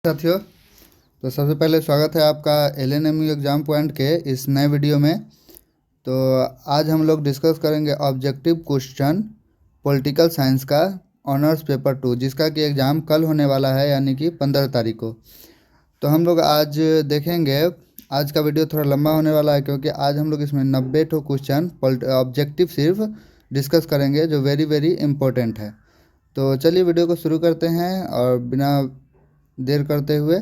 साथियों, तो सबसे पहले स्वागत है आपका LNMU एग्ज़ाम पॉइंट के इस नए वीडियो में। तो आज हम लोग डिस्कस करेंगे ऑब्जेक्टिव क्वेश्चन पॉलिटिकल साइंस का ऑनर्स पेपर 2, जिसका कि एग्ज़ाम कल होने वाला है, यानी कि 15 तारीख को। तो हम लोग आज देखेंगे, आज का वीडियो थोड़ा लंबा होने वाला है क्योंकि आज हम लोग इसमें 90 ठो क्वेश्चन ऑब्जेक्टिव सिर्फ डिस्कस करेंगे, जो वेरी वेरी इम्पोर्टेंट है। तो चलिए वीडियो को शुरू करते हैं और बिना देर करते हुए,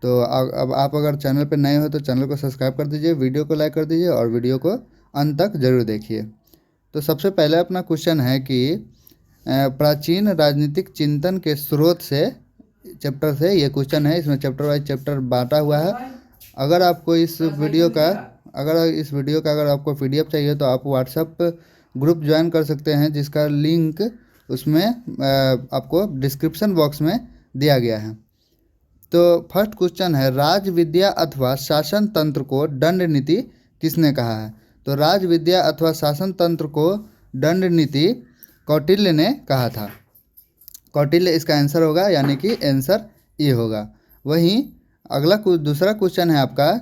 तो अब आप अगर चैनल पर नए हो तो चैनल को सब्सक्राइब कर दीजिए, वीडियो को लाइक कर दीजिए और वीडियो को अंत तक जरूर देखिए। तो सबसे पहले अपना क्वेश्चन है कि प्राचीन राजनीतिक चिंतन के स्रोत से चैप्टर से ये क्वेश्चन है। इसमें चैप्टर वाइज चैप्टर बांटा हुआ है। अगर आपको इस वीडियो का अगर आपको PDF चाहिए तो आप व्हाट्सएप ग्रुप ज्वाइन कर सकते हैं, जिसका लिंक उसमें आपको डिस्क्रिप्शन बॉक्स में दिया गया है। तो फर्स्ट क्वेश्चन है, राज विद्या अथवा शासन तंत्र को दंड नीति किसने कहा है? तो राज विद्या अथवा शासन तंत्र को दंड नीति कौटिल्य ने कहा था। कौटिल्य इसका आंसर होगा, यानी कि आंसर ये होगा। वहीं अगला दूसरा क्वेश्चन है आपका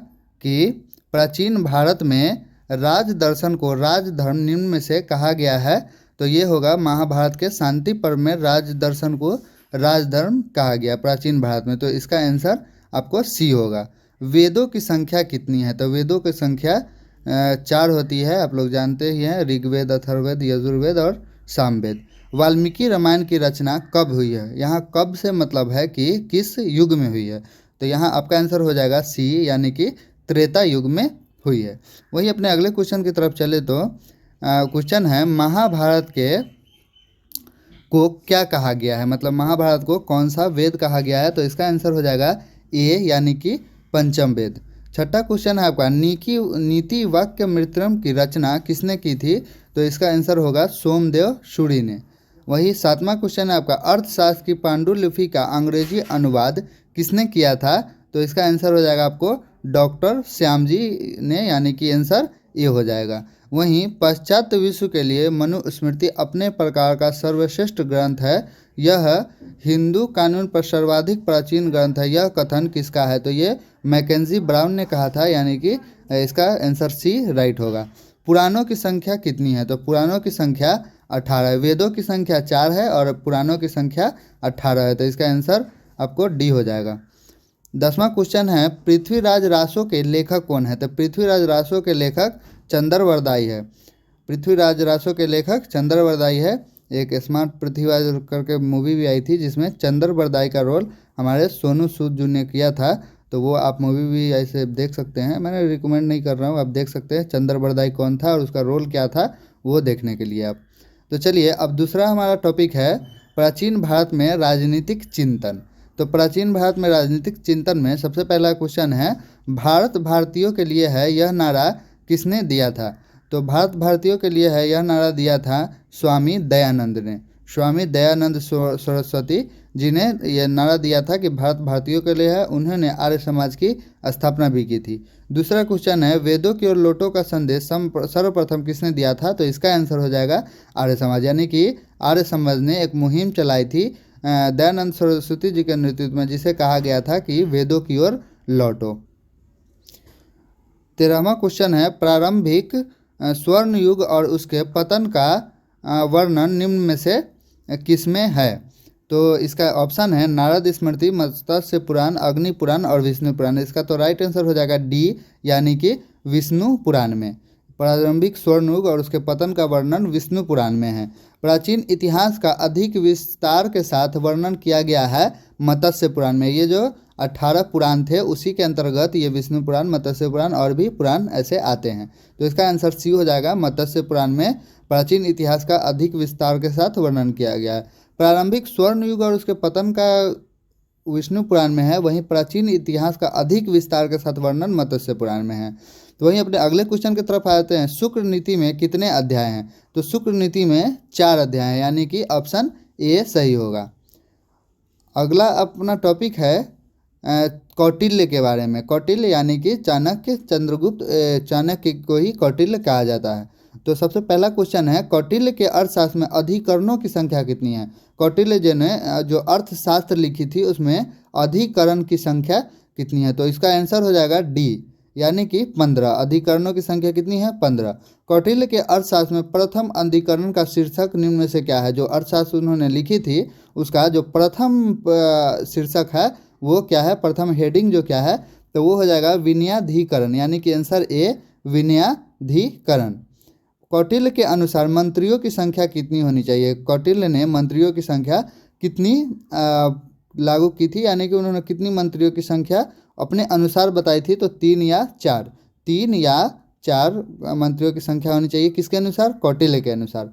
कि प्राचीन भारत में राज दर्शन को राजधर्म निम्न में से कहा गया है। तो ये होगा महाभारत के शांति पर्व में राज दर्शन को राजधर्म कहा गया प्राचीन भारत में। तो इसका आंसर आपको C होगा। वेदों की संख्या कितनी है? तो वेदों की संख्या 4 होती है, आप लोग जानते ही हैं, ऋग्वेद, अथर्ववेद, यजुर्वेद और सामवेद। वाल्मीकि रामायण की रचना कब हुई है? यहाँ कब से मतलब है कि किस युग में हुई है। तो यहाँ आपका आंसर हो जाएगा C, यानी कि त्रेता युग में हुई है। वही अपने अगले क्वेश्चन की तरफ चले तो क्वेश्चन है, महाभारत को क्या कहा गया है? मतलब महाभारत को कौन सा वेद कहा गया है? तो इसका आंसर हो जाएगा A, यानी कि पंचम वेद। छठा क्वेश्चन है आपका, नीति वाक्य मृत्रम की रचना किसने की थी? तो इसका आंसर होगा सोमदेव सूरी ने। वही सातवां क्वेश्चन है आपका, अर्थशास्त्र की पांडुलिपि का अंग्रेजी अनुवाद किसने किया था? तो इसका आंसर हो जाएगा आपको डॉक्टर श्यामजी ने, यानी कि आंसर ये हो जाएगा। वहीं पाश्चात्य विश्व के लिए मनुस्मृति अपने प्रकार का सर्वश्रेष्ठ ग्रंथ है, यह हिंदू कानून पर सर्वाधिक प्राचीन ग्रंथ है, यह कथन किसका है? तो ये मैकेंजी ब्राउन ने कहा था, यानी कि इसका आंसर C राइट होगा। पुराणों की संख्या कितनी है? तो पुराणों की संख्या 18 है। वेदों की संख्या 4 है और पुराणों की संख्या 18 है। तो इसका आंसर आपको D हो जाएगा। 10वां क्वेश्चन है, पृथ्वीराज रासो के लेखक कौन है? तो पृथ्वीराज रासो के लेखक चंद्रवरदाई है। पृथ्वीराज रासो के लेखक चंद्रवरदाई है। एक स्मार्ट पृथ्वीराज करके मूवी भी आई थी, जिसमें चंद्रवरदाई का रोल हमारे सोनू सूद जी ने किया था। तो वो आप मूवी भी ऐसे देख सकते हैं, मैंने रिकमेंड नहीं कर रहा हूँ, आप देख सकते हैं चंद्रवरदाई कौन था और उसका रोल क्या था, वो देखने के लिए आप। तो चलिए, अब दूसरा हमारा टॉपिक है प्राचीन भारत में राजनीतिक चिंतन। तो प्राचीन भारत में राजनीतिक चिंतन में सबसे पहला क्वेश्चन है, भारत भारतीयों के लिए है, यह नारा किसने दिया था? तो भारत भारतीयों के लिए है, यह नारा दिया था स्वामी दयानंद ने। स्वामी दयानंद सरस्वती जी ने यह नारा दिया था कि भारत भारतीयों के लिए है। उन्होंने आर्य समाज की स्थापना भी की थी। दूसरा क्वेश्चन है, वेदों की ओर लौटो का संदेश सर्वप्रथम किसने दिया था? तो इसका आंसर हो जाएगा आर्य समाज, यानी कि आर्य समाज ने एक मुहिम चलाई थी दयानंद सरस्वती जी के नेतृत्व में, जिसे कहा गया था कि वेदों की ओर लौटो। 13वां क्वेश्चन है, प्रारंभिक स्वर्ण युग और उसके पतन का वर्णन निम्न में से किसमें है? तो इसका ऑप्शन है नारद स्मृति, मत्स्य पुराण, अग्नि पुराण और विष्णु पुराण। इसका तो राइट आंसर हो जाएगा D, यानी कि विष्णु पुराण में। प्रारंभिक स्वर्ण युग और उसके पतन का वर्णन विष्णु पुराण में है। प्राचीन इतिहास का अधिक विस्तार के साथ वर्णन किया गया है मत्स्य पुराण में। ये जो 18 पुराण थे, उसी के अंतर्गत ये विष्णु पुराण, मत्स्य पुराण और भी पुराण ऐसे आते हैं। तो इसका आंसर C हो जाएगा। मत्स्य पुराण में प्राचीन इतिहास का अधिक विस्तार के साथ वर्णन किया गया है। प्रारंभिक स्वर्ण युग और उसके पतन का विष्णु पुराण में है, वहीं प्राचीन इतिहास का अधिक विस्तार के साथ वर्णन मत्स्य पुराण में है। तो वहीं अपने अगले क्वेश्चन की तरफ आते हैं, शुक्र नीति में कितने अध्याय हैं? तो शुक्र नीति में 4 अध्याय हैं, यानी कि ऑप्शन A सही होगा। अगला अपना टॉपिक है कौटिल्य के बारे में। कौटिल्य यानी कि चाणक्य, चंद्रगुप्त चाणक्य को ही कौटिल्य कहा जाता है। तो सबसे पहला क्वेश्चन है, कौटिल्य के अर्थशास्त्र में अधिकरणों की संख्या कितनी है। कौटिल्य जी ने जो अर्थशास्त्र लिखी थी उसमें अधिकरण की संख्या कितनी है। तो इसका आंसर हो जाएगा डी, यानी कि 15। अधिकरणों की संख्या कितनी है, 15। कौटिल्य के अर्थशास्त्र में प्रथम अधिकरण का शीर्षक निम्न में से क्या है। जो अर्थशास्त्र उन्होंने लिखी थी उसका जो प्रथम शीर्षक है वो क्या है, प्रथम हेडिंग जो क्या है, तो वो हो जाएगा विनयाधिकरण, यानी कि आंसर ए विनयाधिकरण। कौटिल्य के अनुसार मंत्रियों की संख्या कितनी होनी चाहिए। कौटिल्य ने मंत्रियों की संख्या कितनी लागू की थी, यानी कि उन्होंने कितनी मंत्रियों की संख्या अपने अनुसार बताई थी। तो 3 या 4, 3 या 4 मंत्रियों की संख्या होनी चाहिए। किसके अनुसार, कौटिल्य के अनुसार।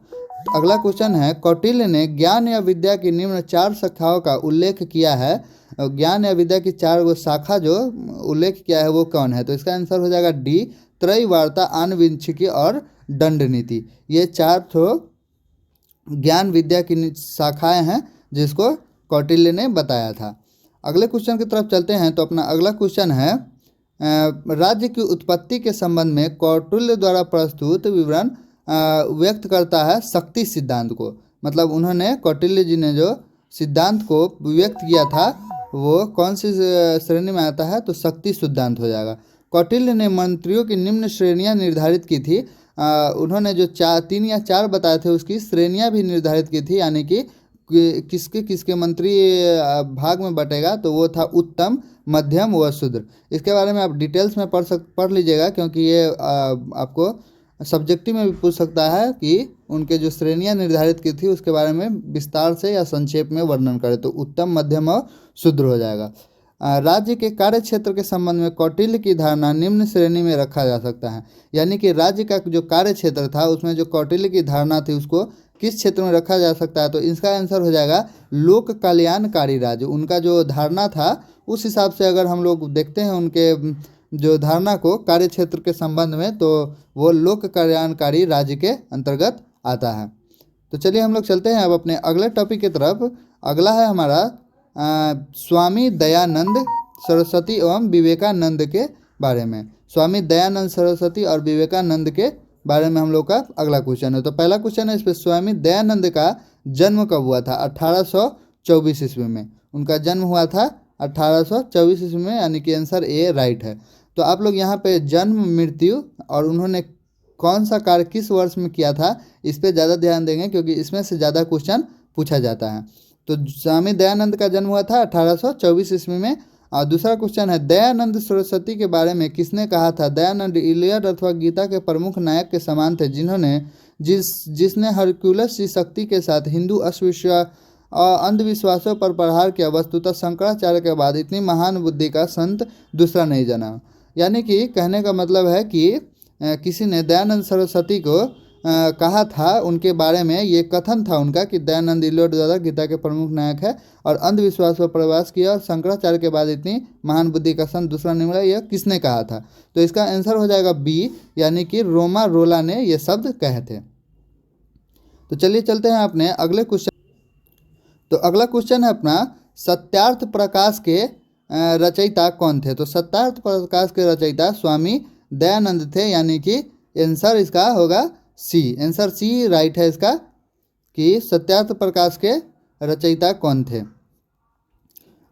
अगला क्वेश्चन है, कौटिल्य ने ज्ञान या विद्या की निम्न 4 शाखाओं का उल्लेख किया है। ज्ञान या विद्या की 4 शाखा जो उल्लेख किया है वो कौन है। तो इसका आंसर हो जाएगा डी, त्रयवार्ता, आनुवंशिकी और दंड नीति। ये 4 तो ज्ञान विद्या की शाखाएं हैं जिसको कौटिल्य ने बताया था। अगले क्वेश्चन की तरफ चलते हैं। तो अपना अगला क्वेश्चन है, राज्य की उत्पत्ति के संबंध में कौटिल्य द्वारा प्रस्तुत विवरण व्यक्त करता है शक्ति सिद्धांत को। मतलब उन्होंने, कौटिल्य जी ने जो सिद्धांत को व्यक्त किया था वो कौन सी श्रेणी में आता है, तो शक्ति सिद्धांत हो जाएगा। कौटिल्य ने मंत्रियों की निम्न श्रेणियां निर्धारित की थी। उन्होंने जो 3 या 4 बताए थे उसकी श्रेणियां भी निर्धारित की थी, यानी कि किसके किसके मंत्री भाग में बटेगा। तो वो था उत्तम, मध्यम व शूद्र। इसके बारे में आप डिटेल्स में पढ़ लीजिएगा, क्योंकि ये आपको सब्जेक्टिव में भी पूछ सकता है कि उनके जो श्रेणियां निर्धारित की थी उसके बारे में विस्तार से या संक्षेप में वर्णन करें। तो उत्तम, मध्यम और शूद्र हो जाएगा। राज्य के कार्य क्षेत्र के संबंध में कौटिल्य की धारणा निम्न श्रेणी में रखा जा सकता है। यानी कि राज्य का जो कार्य क्षेत्र था उसमें जो कौटिल्य की धारणा थी उसको किस क्षेत्र में रखा जा सकता है। तो इसका आंसर हो जाएगा लोक कल्याणकारी राज्य। उनका जो धारणा था उस हिसाब से अगर हम लोग देखते हैं उनके जो धारणा को कार्य क्षेत्र के संबंध में, तो वो लोक कल्याणकारी राज्य के अंतर्गत आता है। तो चलिए हम लोग चलते हैं अब अपने अगले टॉपिक की तरफ। अगला है हमारा स्वामी दयानंद सरस्वती एवं विवेकानंद के बारे में। स्वामी दयानंद सरस्वती और विवेकानंद के बारे में हम लोग का अगला क्वेश्चन है। तो पहला क्वेश्चन है इस पर, स्वामी दयानंद का जन्म कब हुआ था। 1824 ईस्वी में उनका जन्म हुआ था, 1824 ईस्वी में, यानी कि आंसर ए राइट है। तो आप लोग यहाँ पे जन्म, मृत्यु और उन्होंने कौन सा कार्य किस वर्ष में किया था इस पर ज़्यादा ध्यान देंगे, क्योंकि इसमें से ज़्यादा क्वेश्चन पूछा जाता है। तो स्वामी दयानंद का जन्म हुआ था 1824 ईस्वी में। और दूसरा क्वेश्चन है, दयानंद सरस्वती के बारे में किसने कहा था। दयानंद इलियड अथवा गीता के प्रमुख नायक के समान थे, जिसने हरक्यूलस की शक्ति के साथ हिंदू अंधविश्वासों पर प्रहार किया। वस्तुतः शंकराचार्य के बाद इतनी महान बुद्धि का संत दूसरा नहीं जाना। यानी कि कहने का मतलब है कि किसी ने दयानंद सरस्वती को कहा था, उनके बारे में ये कथन था उनका कि दयानंद इलियड द्वारा गीता के प्रमुख नायक है और अंधविश्वास पर प्रवास किया और शंकराचार्य के बाद इतनी महान बुद्धि का संत दूसरा नहीं मिला। यह किसने कहा था। तो इसका आंसर हो जाएगा बी, यानी कि रोमा रोला ने ये शब्द कहे थे। तो चलिए चलते हैं अपने अगले क्वेश्चन। तो अगला क्वेश्चन है अपना, सत्यार्थ प्रकाश के रचयिता कौन थे। तो सत्यार्थ प्रकाश के रचयिता स्वामी दयानंद थे, यानी कि आंसर इसका होगा सी। आंसर सी राइट है इसका, कि सत्यार्थ प्रकाश के रचयिता कौन थे।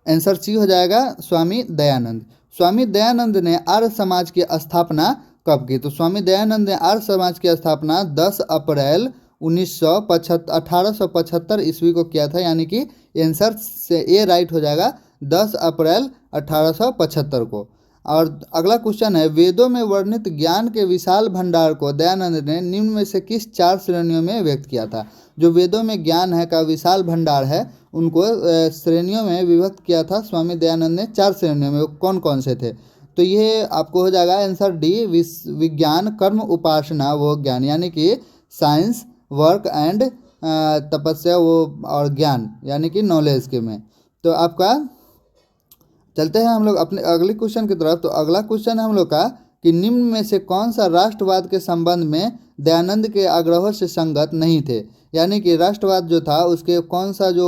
आंसर सी हो जाएगा स्वामी दयानंद। स्वामी दयानंद ने आर्य समाज की स्थापना कब की। तो स्वामी दयानंद ने आर्य समाज की स्थापना 10 अप्रैल 1875 ईस्वी को किया था, यानी कि आंसर से ए राइट हो जाएगा 10 अप्रैल 1875 को। और अगला क्वेश्चन है, वेदों में वर्णित ज्ञान के विशाल भंडार को दयानंद ने निम्न में से किस 4 श्रेणियों में व्यक्त किया था। जो वेदों में ज्ञान है का विशाल भंडार है उनको श्रेणियों में विभक्त किया था स्वामी दयानंद ने 4 श्रेणियों में। कौन कौन से थे। तो ये आपको हो जाएगा आंसर डी, विज्ञान, कर्म, उपासना वो ज्ञान, यानी कि साइंस, वर्क एंड तपस्या वो और ज्ञान, यानी कि नॉलेज के में। तो आपका चलते हैं हम लोग अपने अगले क्वेश्चन की तरफ। तो अगला क्वेश्चन है हम लोग का कि निम्न में से कौन सा राष्ट्रवाद के संबंध में दयानंद के आग्रहों से संगत नहीं थे। यानी कि राष्ट्रवाद जो था उसके कौन सा जो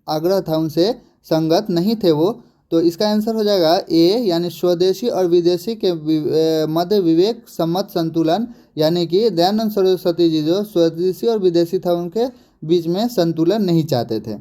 आग्रह था उनसे संगत नहीं थे वो। तो इसका आंसर हो जाएगा ए, यानी स्वदेशी और विदेशी के मध्य विवेक सम्मत संतुलन, यानी कि दयानंद सरस्वती जी जो स्वदेशी और विदेशी था उनके बीच में संतुलन नहीं चाहते थे।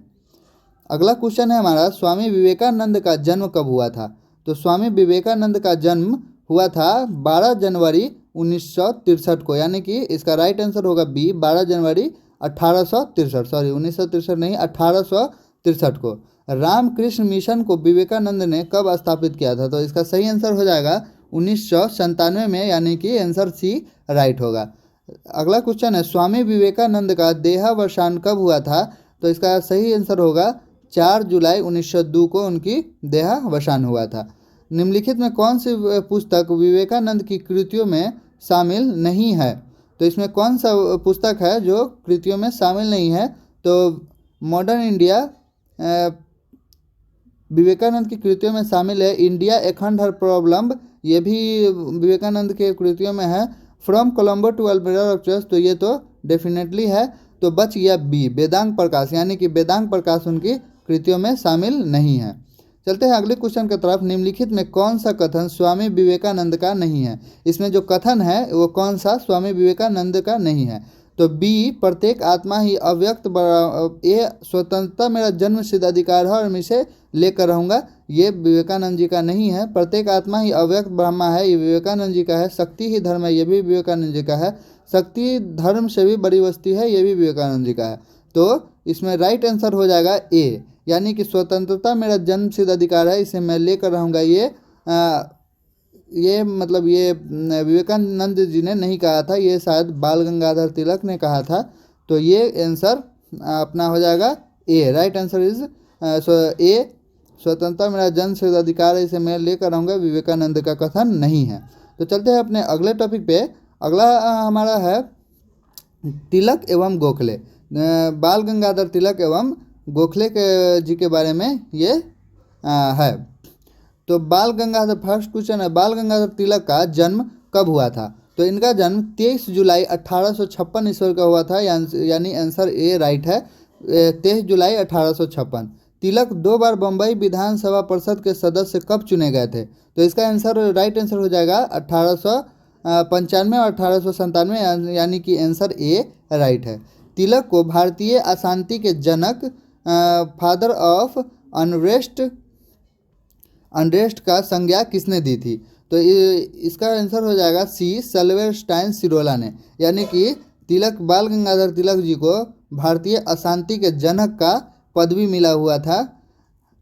अगला क्वेश्चन है हमारा, स्वामी विवेकानंद का जन्म कब हुआ था? तो स्वामी विवेकानंद का जन्म हुआ था 12 जनवरी 1963 को, यानी कि इसका राइट आंसर होगा बी, 12 जनवरी 1863, सॉरी 1963 नहीं 1863 को। रामकृष्ण मिशन को विवेकानंद ने कब स्थापित किया था? तो इसका सही आंसर हो जाएगा 1997 में, यानी कि आंसर सी राइट होगा। अगला क्वेश्चन है, स्वामी विवेकानंद का देहावसान कब हुआ था? तो इसका सही आंसर होगा 4 जुलाई 1902 को उनकी देहावसान हुआ था। निम्नलिखित में कौन सी पुस्तक विवेकानंद की कृतियों में शामिल नहीं है? तो इसमें कौन सा पुस्तक है जो कृतियों में शामिल नहीं है? तो मॉडर्न इंडिया विवेकानंद की कृतियों में शामिल है। इंडिया ए खंड हर प्रॉब्लम, ये भी विवेकानंद के कृतियों में है। फ्रॉम कोलंबो टू अल्बर्टा, तो ये तो डेफिनेटली है। तो बच गया बी, वेदांग प्रकाश, यानी कि वेदांग प्रकाश उनकी कृतियों में शामिल नहीं है। चलते हैं अगले क्वेश्चन की तरफ। निम्नलिखित में कौन सा कथन स्वामी विवेकानंद का नहीं है? इसमें जो कथन है वो कौन सा स्वामी विवेकानंद का नहीं है? तो बी, प्रत्येक आत्मा ही अव्यक्त, ये स्वतंत्रता मेरा जन्मसिद्ध अधिकार है और मैं इसे लेकर रहूँगा, ये विवेकानंद जी का नहीं है। प्रत्येक आत्मा ही अव्यक्त ब्रह्मा है, ये विवेकानंद जी का है। शक्ति ही धर्म है, ये भी विवेकानंद जी का है। शक्ति धर्म से भी बड़ी वस्तु है, ये भी विवेकानंद जी का है। तो इसमें राइट आंसर हो जाएगा ए, यानी कि स्वतंत्रता मेरा जन्मसिद्ध अधिकार है, इसे मैं लेकर रहूँगा, ये मतलब ये विवेकानंद जी ने नहीं कहा था, ये शायद बाल गंगाधर तिलक ने कहा था। तो ये आंसर अपना हो जाएगा ए, राइट आंसर इज ए, स्वतंत्रता मेरा जन्मसिद्ध अधिकार है, इसे मैं लेकर रहूँगा, विवेकानंद का कथन नहीं है। तो चलते हैं अपने अगले टॉपिक पे। अगला हमारा है तिलक एवं गोखले। बाल गंगाधर तिलक एवं गोखले के जी के बारे में ये है। तो बाल गंगाधर, फर्स्ट क्वेश्चन है, बाल गंगाधर तिलक का जन्म कब हुआ था? तो इनका जन्म 23 जुलाई 1856 ईस्वी का हुआ था, यानी आंसर ए राइट है, 23 जुलाई 1856। तिलक 2 बार बम्बई विधानसभा परिषद के सदस्य कब चुने गए थे? तो इसका आंसर राइट आंसर हो जाएगा 1895 और 1897, यानी कि आंसर ए राइट है। तिलक को भारतीय अशांति के जनक, फादर ऑफ अनरेस्ट का संज्ञा किसने दी थी? तो इसका आंसर हो जाएगा सी, सिल्वेस्टाइन सिरोला ने, यानी कि तिलक, बाल गंगाधर तिलक जी को भारतीय अशांति के जनक का पदवी मिला हुआ था।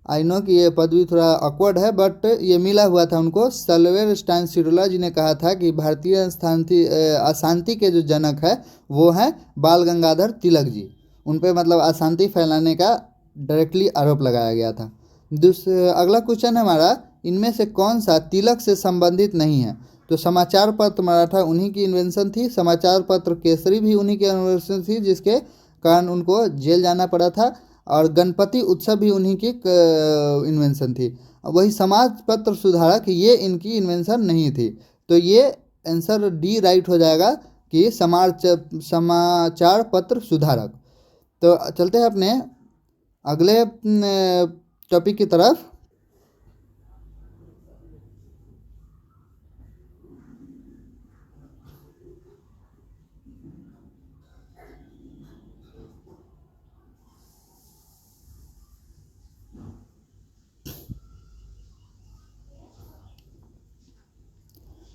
आई नो कि ये पदवी थोड़ा ऑकवर्ड है, बट ये मिला हुआ था उनको। सिल्वेस्टाइन सिरोला जी ने कहा था कि भारतीय अशांति के जो जनक है वो हैं बाल गंगाधर तिलक जी। उन पर मतलब अशांति फैलाने का डायरेक्टली आरोप लगाया गया था। अगला क्वेश्चन है हमारा, इनमें से कौन सा तिलक से संबंधित नहीं है? तो समाचार पत्र मराठा उन्हीं की इन्वेंशन थी, समाचार पत्र केसरी भी उन्हीं की इन्वेंशन थी, जिसके कारण उनको जेल जाना पड़ा था, और गणपति उत्सव भी उन्हीं की इन्वेंशन थी। वही समाज पत्र सुधारक, ये इनकी इन्वेंशन नहीं थी। तो ये आंसर डी राइट हो जाएगा कि समाचार पत्र सुधारक। तो चलते हैं अपने अगले टॉपिक की तरफ।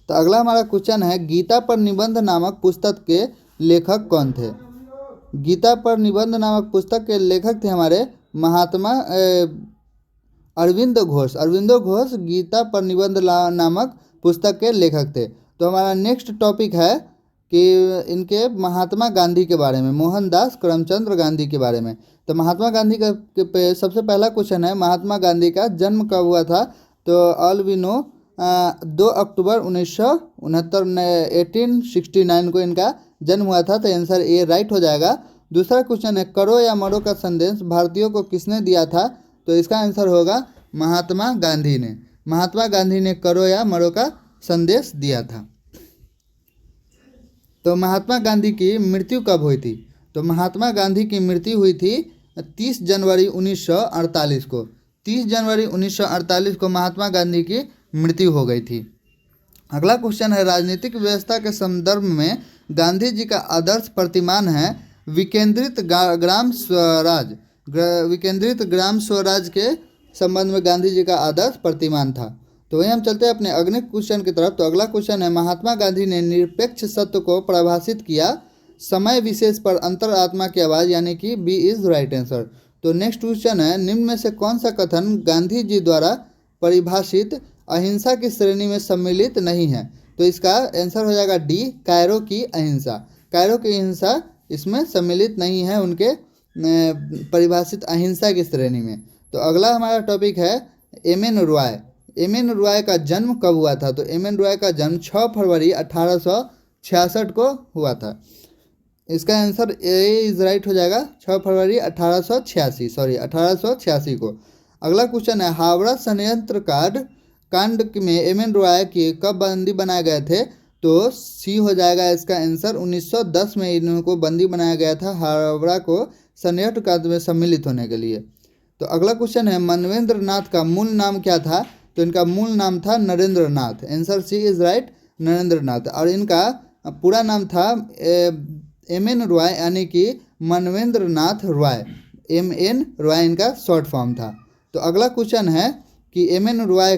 तो अगला हमारा क्वेश्चन है, गीता पर निबंध नामक पुस्तक के लेखक कौन थे? गीता पर निबंध नामक पुस्तक के लेखक थे हमारे महात्मा अरविंदो घोष। अरविंदो घोष गीता पर निबंध नामक पुस्तक के लेखक थे। तो हमारा नेक्स्ट टॉपिक है कि इनके महात्मा गांधी के बारे में, मोहनदास करमचंद गांधी के बारे में। तो महात्मा गांधी का सबसे पहला क्वेश्चन है, महात्मा गांधी का जन्म कब हुआ था? तो ऑल वी नो 2 अक्टूबर 1969 1869 को इनका जन्म हुआ था। तो आंसर ए राइट हो जाएगा। दूसरा क्वेश्चन है, करो या मरो का संदेश भारतीयों को किसने दिया था? तो इसका आंसर होगा महात्मा गांधी ने। महात्मा गांधी ने करो या मरो का संदेश दिया था। तो महात्मा गांधी की मृत्यु कब हुई थी? तो महात्मा गांधी की मृत्यु हुई थी 30 जनवरी 1948 को। 30 जनवरी 1948 को महात्मा गांधी की मृत्यु हो गई थी। अगला क्वेश्चन है, राजनीतिक व्यवस्था के संदर्भ में गांधी जी का आदर्श प्रतिमान है विकेंद्रित ग्राम स्वराज। विकेंद्रित ग्राम स्वराज के संबंध में गांधी जी का आदर्श प्रतिमान था। तो वही हम चलते हैं अपने अगले क्वेश्चन की तरफ। तो अगला क्वेश्चन है, महात्मा गांधी ने निरपेक्ष सत्य को परिभाषित किया, समय विशेष पर अंतरात्मा की आवाज़, यानी कि बी इज राइट आंसर। तो नेक्स्ट क्वेश्चन है, निम्न में से कौन सा कथन गांधी जी द्वारा परिभाषित अहिंसा की श्रेणी में सम्मिलित नहीं है? तो इसका आंसर हो जाएगा डी, कायरो की अहिंसा। कायरो की अहिंसा इसमें सम्मिलित नहीं है उनके परिभाषित अहिंसा की श्रेणी में। तो अगला हमारा टॉपिक है M N Roy. M N Roy का जन्म कब हुआ था? तो एम एन रॉय का जन्म 6 फरवरी 1866 को हुआ था। इसका आंसर ए इज राइट हो जाएगा, 6 फरवरी 1886 को। अगला क्वेश्चन है, हावड़ा संयंत्र कांड में एम एन रॉय के कब बंदी बनाए गए थे? तो सी हो जाएगा इसका आंसर, 1910 में इनको बंदी बनाया गया था हावड़ा को संयंत्र कांड में सम्मिलित होने के लिए। तो अगला क्वेश्चन है, मानवेंद्र नाथ का मूल नाम क्या था? तो इनका मूल नाम था Narendra Nath. Answer C is right, Narendra Nath. और इनका पूरा नाम था एम एन रॉय, यानी कि मानवेंद्र नाथ रॉय। एम एन रॉय इनका शॉर्ट फॉर्म था। तो अगला क्वेश्चन है कि एम एन रॉय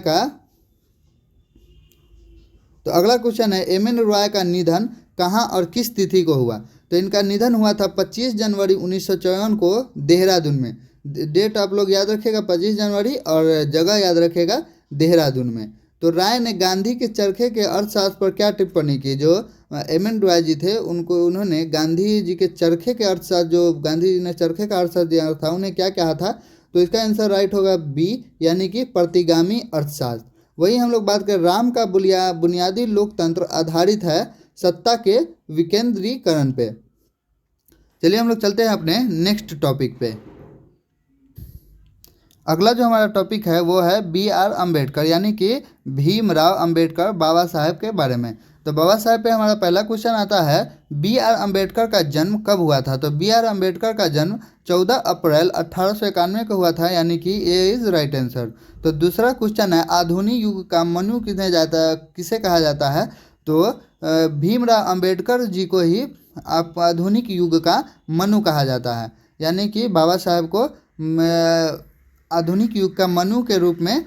का निधन कहाँ और किस तिथि को हुआ? तो इनका निधन हुआ था 25 जनवरी 1954 को देहरादून में। डेट आप लोग याद रखिएगा 25 जनवरी, और जगह याद रखिएगा देहरादून में। तो राय ने गांधी के चरखे के अर्थशास्त्र पर क्या टिप्पणी की? जो एम एन रॉय जी थे उन्होंने गांधी जी के चरखे के अर्थशास्त्र, जो गांधी जी ने चरखे का अर्थशास्त्र दिया था, उन्हें क्या कहा था? तो इसका आंसर राइट होगा बी, यानी कि प्रतिगामी अर्थशास्त्र। वही हम लोग बात करें, राम का बुनियादी लोकतंत्र आधारित है सत्ता के विकेंद्रीकरण पे। चलिए हम लोग चलते हैं अपने नेक्स्ट टॉपिक पे। अगला जो हमारा टॉपिक है वो है बी आर अम्बेडकर, यानी कि भीमराव अम्बेडकर, बाबा साहेब के बारे में। तो बाबा साहेब पे हमारा पहला क्वेश्चन आता है, बी आर अम्बेडकर का जन्म कब हुआ था? तो बी आर अम्बेडकर का जन्म 14 अप्रैल 1891 को हुआ था, यानी कि ए इज राइट आंसर। तो दूसरा क्वेश्चन है, आधुनिक युग का मनु किसे कहा जाता है? तो भीमराव अम्बेडकर जी को ही आधुनिक युग का मनु कहा जाता है, यानी कि बाबा साहेब को आधुनिक युग का मनु के रूप में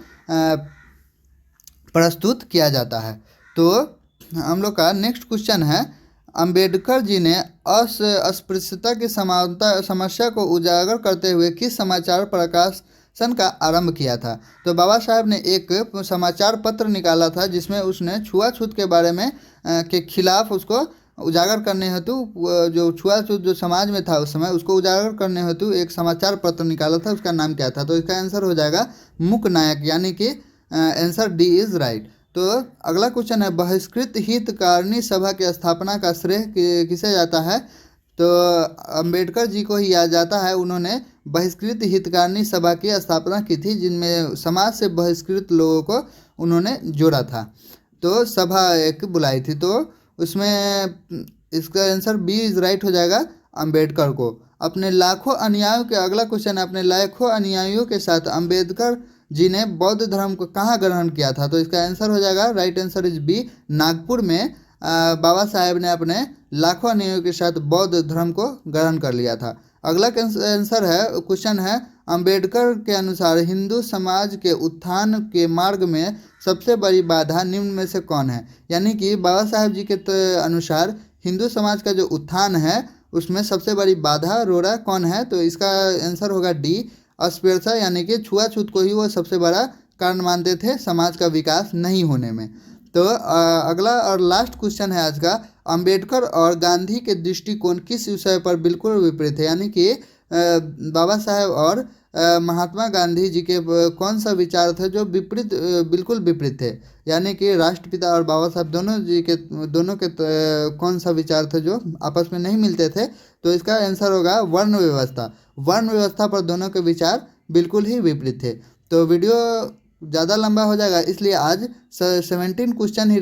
प्रस्तुत किया जाता है। तो हम लोग का नेक्स्ट क्वेश्चन है, अंबेडकर जी ने अस्पृश्यता की समस्या को उजागर करते हुए किस समाचार प्रकाशन का आरंभ किया था? तो बाबा साहब ने एक समाचार पत्र निकाला था जिसमें उसने छुआछूत के बारे में के खिलाफ उसको उजागर करने हेतु, जो छुआछूत जो समाज में था उस समय, उसको उजागर करने हेतु एक समाचार पत्र निकाला था। उसका नाम क्या था? तो इसका आंसर हो जाएगा मूक नायक, यानी कि आंसर डी इज राइट। तो अगला क्वेश्चन है, बहिष्कृत हितकारिणी सभा की स्थापना का श्रेय किसे जाता है? तो अंबेडकर जी को ही याद जाता है। उन्होंने बहिष्कृत हितकारिणी सभा की स्थापना की थी, जिनमें समाज से बहिष्कृत लोगों को उन्होंने जोड़ा था। तो सभा एक बुलाई थी, तो उसमें इसका आंसर बी इज राइट हो जाएगा, अंबेडकर को। अपने लाखों अनुयायियों के अगला क्वेश्चन है, अपने लाखों अनुयायियों के साथ अंबेडकर जी ने बौद्ध धर्म को कहाँ ग्रहण किया था? तो इसका आंसर हो जाएगा, right answer is B, Nagpur में बाबा साहेब ने अपने लाखों अनुयायियों के साथ बौद्ध धर्म को ग्रहण कर लिया था। अगला आंसर है, क्वेश्चन है, अंबेडकर के अनुसार हिंदू समाज के उत्थान के मार्ग में सबसे बड़ी बाधा निम्न में से कौन है? यानी कि बाबा साहेब जी के अनुसार हिंदू समाज का जो उत्थान है उसमें सबसे बड़ी बाधा रोड़ा कौन है? तो इसका आंसर होगा डी, अस्पृश्यता, यानी कि छुआछूत को ही वो सबसे बड़ा कारण मानते थे समाज का विकास नहीं होने में। तो अगला और लास्ट क्वेश्चन है आज का, अंबेडकर और गांधी के दृष्टिकोण किस विषय पर बिल्कुल विपरीत है? यानी कि बाबा साहेब और महात्मा गांधी जी के कौन सा विचार थे जो बिल्कुल विपरीत थे? यानी कि राष्ट्रपिता और बाबा साहब दोनों के कौन सा विचार थे जो आपस में नहीं मिलते थे? तो इसका आंसर होगा वर्ण व्यवस्था। वर्ण व्यवस्था पर दोनों के विचार बिल्कुल ही विपरीत थे। तो वीडियो ज़्यादा लंबा हो जाएगा, इसलिए आज 70 क्वेश्चन ही,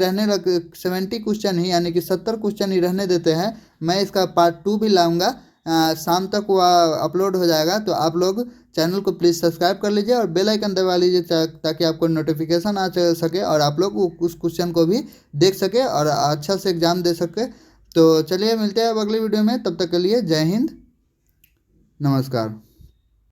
यानी कि 70 क्वेश्चन ही रहने देते हैं। मैं इसका पार्ट 2 भी लाऊंगा शाम तक वो अपलोड हो जाएगा। तो आप लोग चैनल को प्लीज़ सब्सक्राइब कर लीजिए और बेल आइकन दबा लीजिए ताकि आपको नोटिफिकेशन आ सके और आप लोग उस क्वेश्चन को भी देख सके और अच्छा से एग्ज़ाम दे सके। तो चलिए मिलते हैं अब अगली वीडियो में, तब तक के लिए जय हिंद, नमस्कार।